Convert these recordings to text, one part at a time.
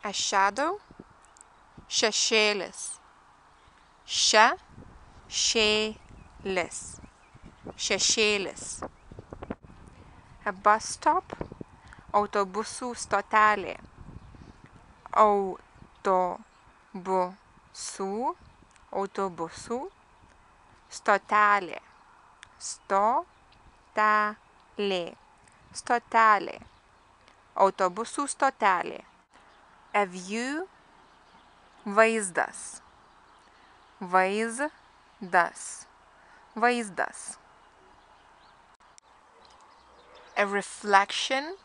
A shadow, šešėlis. Šešėlis, šešėlis. A bus stop, autobusų stotelė. Autobusų, stotelė. Stotelė. Autobusų stotelė. A view, vaizdas. Vaizdas. A reflection,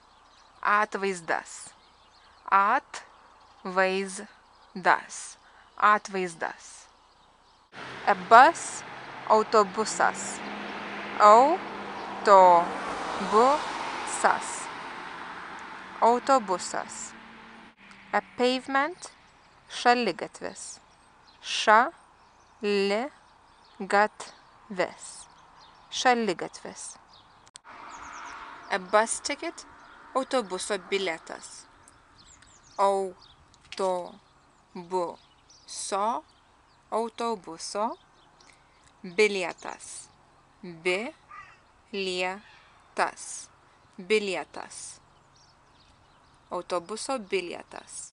atvaizdas. Atvaizdas. A bus, autobusas. Autobusas. A pavement, šaligatvis. Šaligatvis. A bus ticket, autobuso bilietas. Autobuso bilietas. Bilietas. Autobuso bilietas.